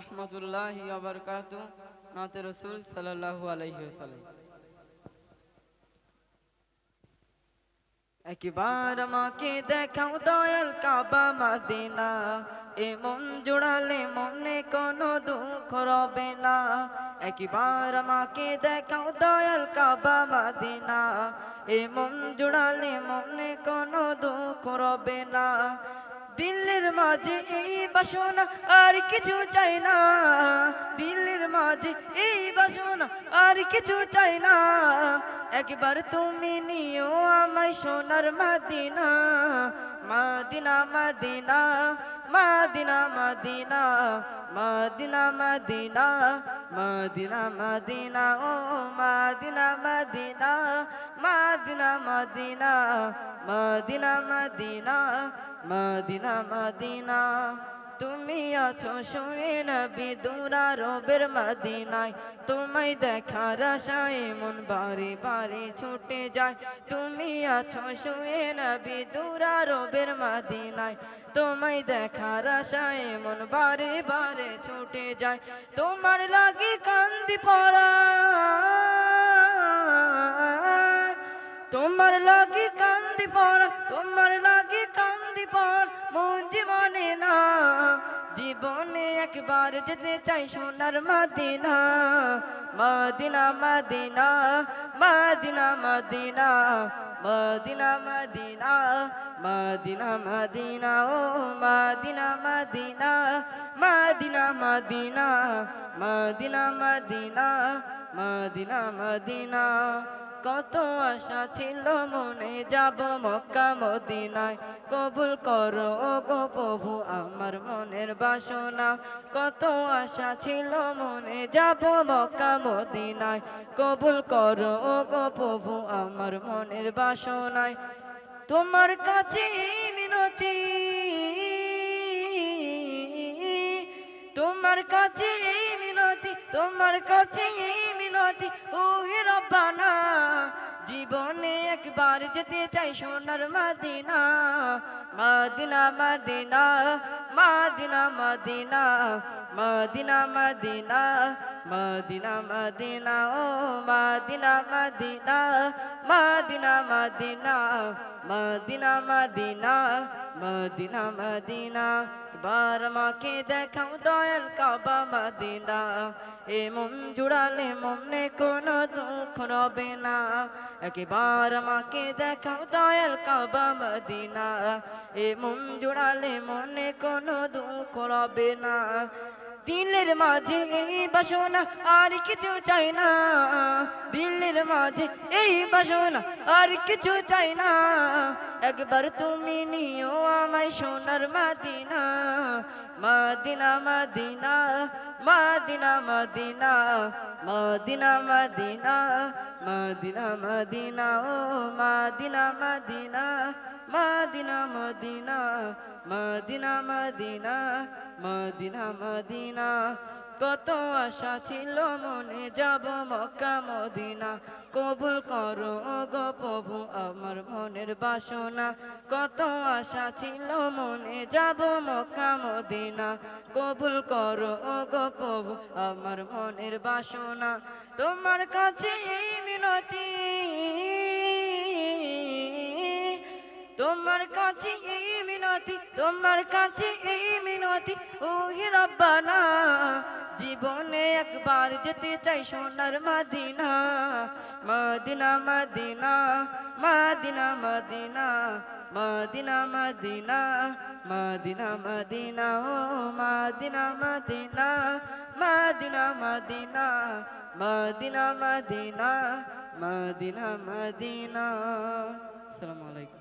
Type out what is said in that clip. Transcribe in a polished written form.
রহমতুল্লাহি ওয়া বারাকাতুহু। নাতে রাসূল সাল্লাল্লাহু আলাইহি ওয়াসাল্লাম। একবার আমাকে দেখাও দয়াল কাবা মদিনা, এ মন জোড়ালে মনে কোনো দুঃখ রবে না। একবার আমাকে দেখাও দয়াল কাবা মদিনা, এ মন জোড়ালে মনে কোনো দুঃখ রবে না। দিলের মাঝে এই বাসনা আর কিছু চাই না, দিলের মাঝে এই বাসনা আর কিছু চাই না। একবার তুমি নিও আমায় সোনার মদিনা, মদিনা মদিনা মদিনা মদিনা মদিনা মদিনা মদিনা মদিনা ও মদিনা মদিনা মদিনা মদিনা মদিনা মদিনা মদিনা মদিনা। তুমি আছো শুয়ে নবী দুরারবের মদিনায়, তোমায় দেখার আশায় মন বারে বারে ছুটে যায়। তুমি আছো শুয়ে নবী দুরারবের মদিনায়, তোমায় দেখার আশায় মন বারে বারে ছুটে যায়। তোমার লাগি কান্দি পরাণ, তোমার লাগি কান্দি পরাণ, তোমার লাগি কান্দি পরাণ, মন জীবনে না। জীবনে একবার যেতে চাই সোনার মদিনা, মদিনা মদিনা মদিনা মদিনা মদিনা মদিনা মদিনা মদিনা ও মদিনা মদিনা মদিনা মদিনা মদিনা মদিনা মদিনা মদিনা। কত আশা ছিল মনে যাব মক্কা মদিনায়, কবুল করো ও গো প্রভু আমার মনের বাসনা। কত আশা ছিল মনে যাব মক্কা মদিনায়, কবুল করো ও গো প্রভু আমার মনের বাসনায়। তোমার কাছে মিনতি, তোমার কাছে মিনতি, তোমার কাছে মিনতি ও হে রব্বানা। জীবনে একবার যেতে চাই সোনার মদিনা, মদিনা মদিনা মদিনা মদিনা মদিনা মদিনা মদিনা মদিনা ও মদিনা মদিনা মদিনা মদিনা মদিনা মদিনা মদিনা মদিনা। একবার আমাকে দেখাও দয়াল কাবা মদিনা, এ মন জুড়ালে মনে কোনো দুঃখ রবে না। একবার আমাকে দেখাও দয়াল কাবা মদিনা, এ মন জুড়ালে মনে কোনো দুঃখ রবে না। দিলের মাঝে এই বাসনা আর কিছু চাই না, দিলের মাঝে এই বাসনা আর কিছু চাই না। একবার তুমি নিও আমায় সোনার মদিনা, মদিনা মদিনা মদিনা মদিনা মদিনা মদিনা মদিনা মদিনা ও মদিনা মদিনা মদিনা মদিনা মদিনা মদিনা মদিনা মদিনা। কত আশা ছিল মনে যাব মক্কা মদিনা, কবুল করো গো প্রভু আমার মনের বাসনা। কত আশা ছিল মনে যাব মক্কা মদিনা, কবুল করো গো প্রভু আমার মনের বাসনা। তোমার কাছে এই মিনতি, তোমার কাছে এই মিনতি, তোমার কাছে এই মিনতি ও হে রব্বানা। জীবনে একবার যেতে চাই সোনার মদিনা, মদিনা মদিনা মদিনা মদিনা মদিনা মদিনা মদিনা মদিনা ও মদিনা মদিনা মদিনা মদিনা মদিনা মদিনা মদিনা মদিনা। আসসালামু আলাইকুম।